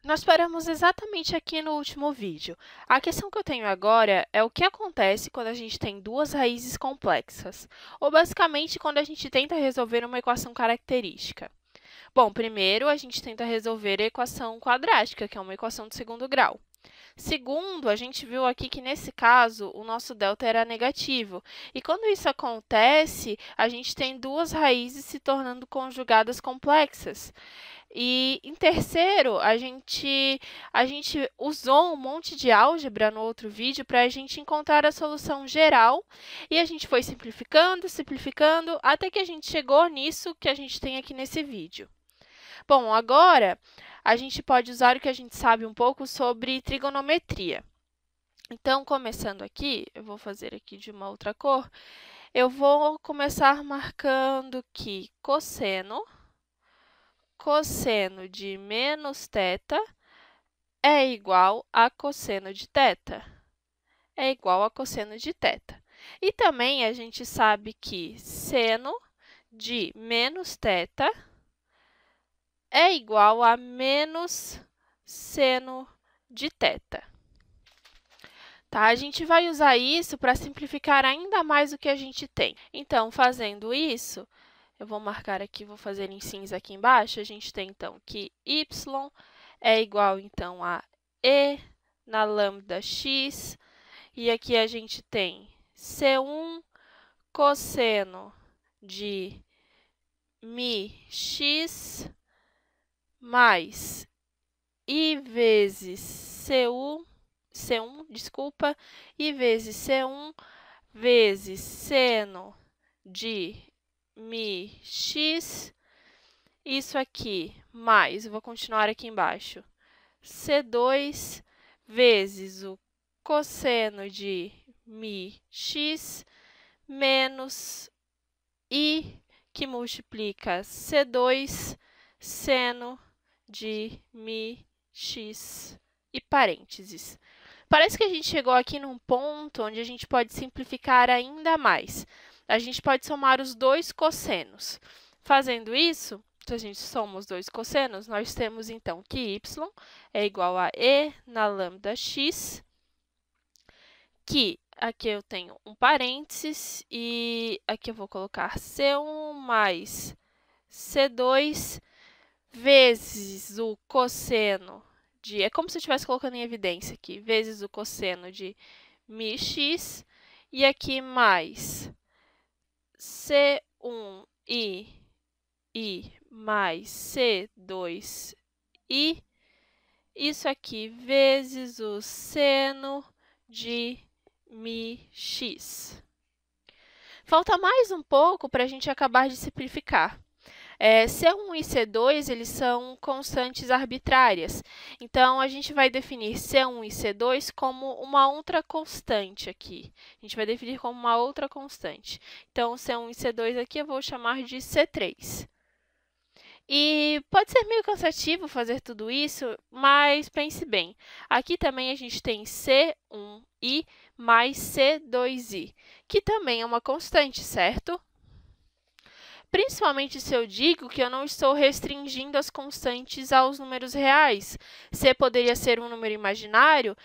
Nós paramos exatamente aqui no último vídeo. A questão que eu tenho agora é o que acontece quando a gente tem duas raízes complexas, ou basicamente quando a gente tenta resolver uma equação característica. Bom, primeiro a gente tenta resolver a equação quadrática, que é uma equação de segundo grau. Segundo, a gente viu aqui que, nesse caso, o nosso delta era negativo. E quando isso acontece, a gente tem duas raízes se tornando conjugadas complexas. E, em terceiro, a gente usou um monte de álgebra no outro vídeo para a gente encontrar a solução geral. E a gente foi simplificando, simplificando, até que a gente chegou nisso que a gente tem aqui nesse vídeo. Bom, agora a gente pode usar o que a gente sabe um pouco sobre trigonometria. Então, começando aqui, eu vou fazer aqui de uma outra cor, eu vou começar marcando que cosseno de menos θ é igual a cosseno de θ. É igual a cosseno de θ. E também a gente sabe que seno de menos θ é igual a menos seno de θ. Tá? A gente vai usar isso para simplificar ainda mais o que a gente tem. Então, fazendo isso, eu vou marcar aqui, vou fazer em cinza aqui embaixo. A gente tem, então, que y é igual, então, a e na lambda x. E aqui a gente tem C1 cosseno de μx mais I vezes C1, I vezes C1 vezes seno de μx, isso aqui, mais, eu vou continuar aqui embaixo, C2 vezes o cosseno de μx menos I, que multiplica C2 seno de μx e parênteses. Parece que a gente chegou aqui num ponto onde a gente pode simplificar ainda mais. A gente pode somar os dois cossenos. Fazendo isso, se a gente soma os dois cossenos, nós temos, então, que y é igual a e na lambda x, que aqui eu tenho um parênteses e aqui eu vou colocar C1 mais C2 vezes o cosseno de... É como se eu estivesse colocando em evidência aqui. Vezes o cosseno de μx. E aqui mais C1i mais C2i. Isso aqui vezes o seno de μx. Falta mais um pouco para a gente acabar de simplificar. C1 e C2, eles são constantes arbitrárias. Então, a gente vai definir C1 e C2 como uma outra constante aqui. A gente vai definir como uma outra constante. Então, C1 e C2 aqui eu vou chamar de C3. E pode ser meio cansativo fazer tudo isso, mas pense bem. Aqui também a gente tem C1i mais C2i, que também é uma constante, certo? Principalmente se eu digo que eu não estou restringindo as constantes aos números reais. C poderia ser um número imaginário,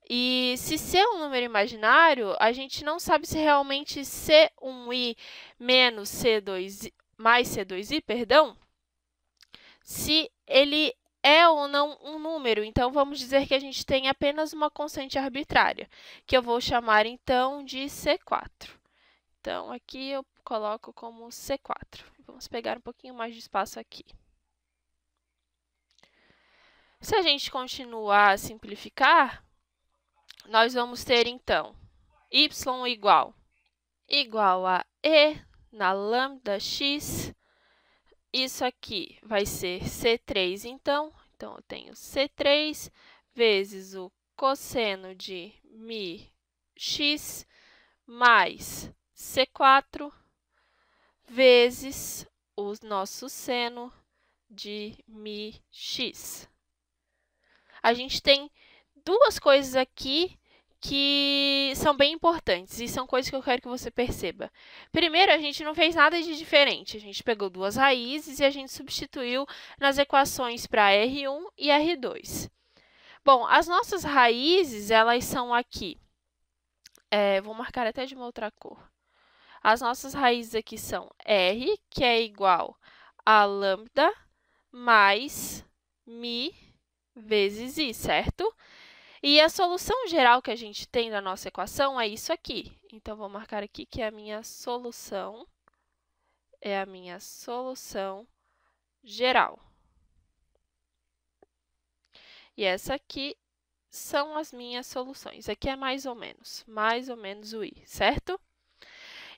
e se C é um número imaginário, a gente não sabe se realmente C1i menos C2i, mais C2i, perdão, se ele é ou não um número. Então, vamos dizer que a gente tem apenas uma constante arbitrária, que eu vou chamar, então, de C4. Então, aqui eu coloco como C4. Vamos pegar um pouquinho mais de espaço aqui. Se a gente continuar a simplificar, nós vamos ter, então, y igual a e na lambda x. Isso aqui vai ser C3, então. Então, eu tenho C3 vezes o cosseno de μx mais C4 vezes o nosso seno de μx. A gente tem duas coisas aqui que são bem importantes e são coisas que eu quero que você perceba. Primeiro, a gente não fez nada de diferente. A gente pegou duas raízes e a gente substituiu nas equações para R1 e R2. Bom, as nossas raízes, elas são aqui. Vou marcar até de uma outra cor. As nossas raízes aqui são r, que é igual a lambda mais mi vezes i, certo? E a solução geral que a gente tem da nossa equação é isso aqui. Então, vou marcar aqui que é a minha solução geral. E essa aqui são as minhas soluções. Aqui é mais ou menos o i, certo?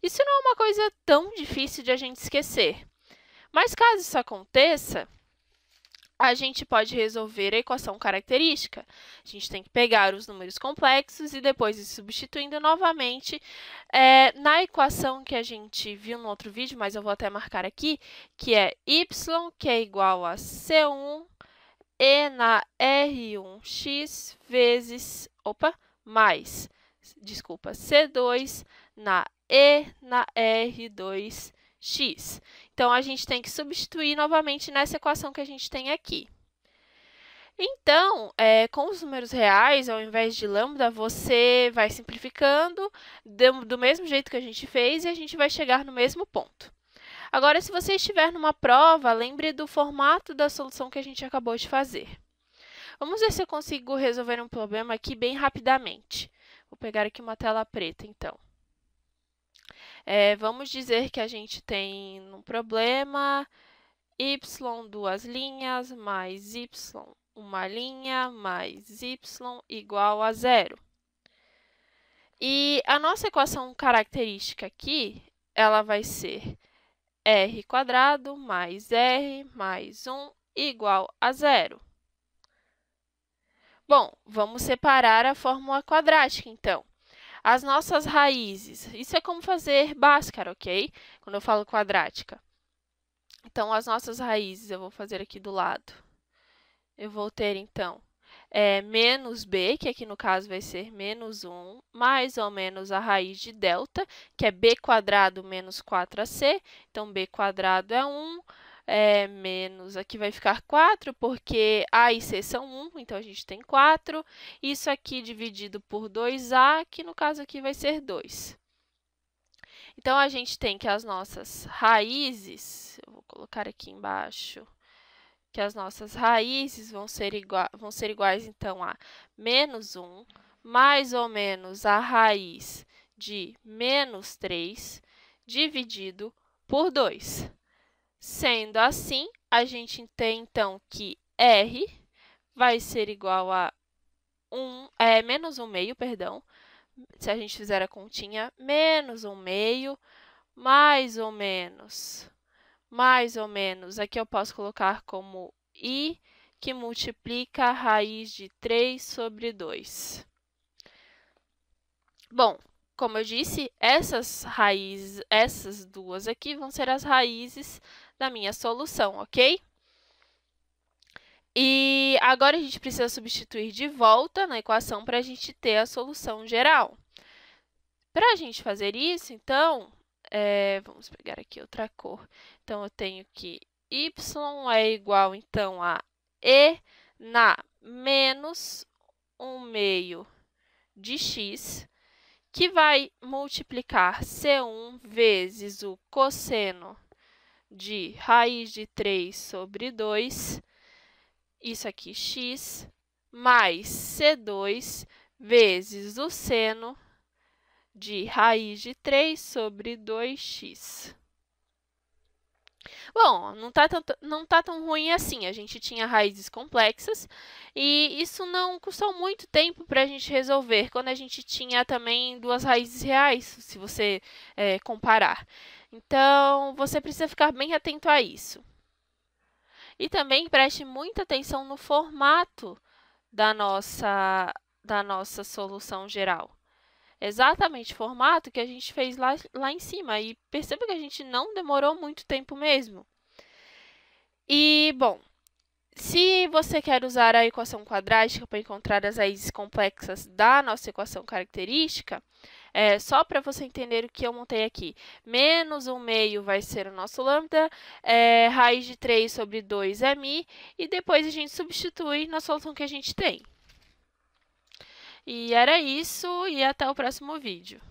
Isso não é uma coisa tão difícil de a gente esquecer. Mas caso isso aconteça, a gente pode resolver a equação característica. A gente tem que pegar os números complexos e depois ir substituindo novamente na equação que a gente viu no outro vídeo, mas eu vou até marcar aqui, que é y, que é igual a C1 e na R1x vezes, mais C2 na E na R2x. Então, a gente tem que substituir novamente nessa equação que a gente tem aqui. Então, com os números reais, ao invés de lambda, você vai simplificando do mesmo jeito que a gente fez e a gente vai chegar no mesmo ponto. Agora, se você estiver numa prova, lembre do formato da solução que a gente acabou de fazer. Vamos ver se eu consigo resolver um problema aqui bem rapidamente. Vou pegar aqui uma tela preta, então. Vamos dizer que a gente tem um problema y duas linhas mais y uma linha mais y igual a 0. E a nossa equação característica aqui, ela vai ser r² mais r mais 1 igual a 0. Bom, vamos separar a fórmula quadrática, então. As nossas raízes, isso é como fazer Bhaskara, ok? Quando eu falo quadrática. Então, as nossas raízes, eu vou fazer aqui do lado. Eu vou ter, então, menos b, que aqui no caso vai ser menos 1, mais ou menos a raiz de delta, que é b² menos 4ac. Então, b² é 1, menos, aqui vai ficar 4, porque a e c são 1, então a gente tem 4. Isso aqui dividido por 2a, que no caso aqui vai ser 2. Então, a gente tem que as nossas raízes, eu vou colocar aqui embaixo, que as nossas raízes vão ser iguais, então, a menos 1, mais ou menos a raiz de menos 3, dividido por 2. Sendo assim, a gente tem, então, que r vai ser igual a menos 1/2, perdão. Se a gente fizer a continha, menos 1/2, mais ou menos, aqui eu posso colocar como i, que multiplica a raiz de 3 sobre 2. Bom, como eu disse, essas duas aqui vão ser as raízes da minha solução, ok? E agora a gente precisa substituir de volta na equação para a gente ter a solução geral. Para a gente fazer isso, então, vamos pegar aqui outra cor. Então, eu tenho que y é igual, então, a e na menos 1/2 de x, que vai multiplicar C1 vezes o cosseno de raiz de 3 sobre 2, isso aqui x, mais C2 vezes o seno de raiz de 3 sobre 2x. Bom, não tá tão ruim assim. A gente tinha raízes complexas e isso não custou muito tempo para a gente resolver, quando a gente tinha também duas raízes reais, se você comparar. Então, você precisa ficar bem atento a isso. E também preste muita atenção no formato da nossa solução geral. Exatamente o formato que a gente fez lá em cima. E perceba que a gente não demorou muito tempo mesmo. E, bom, se você quer usar a equação quadrática para encontrar as raízes complexas da nossa equação característica, só para você entender o que eu montei aqui, menos 1/2 vai ser o nosso lambda, raiz de 3 sobre 2 é mi, e depois a gente substitui na solução que a gente tem. E era isso, e até o próximo vídeo.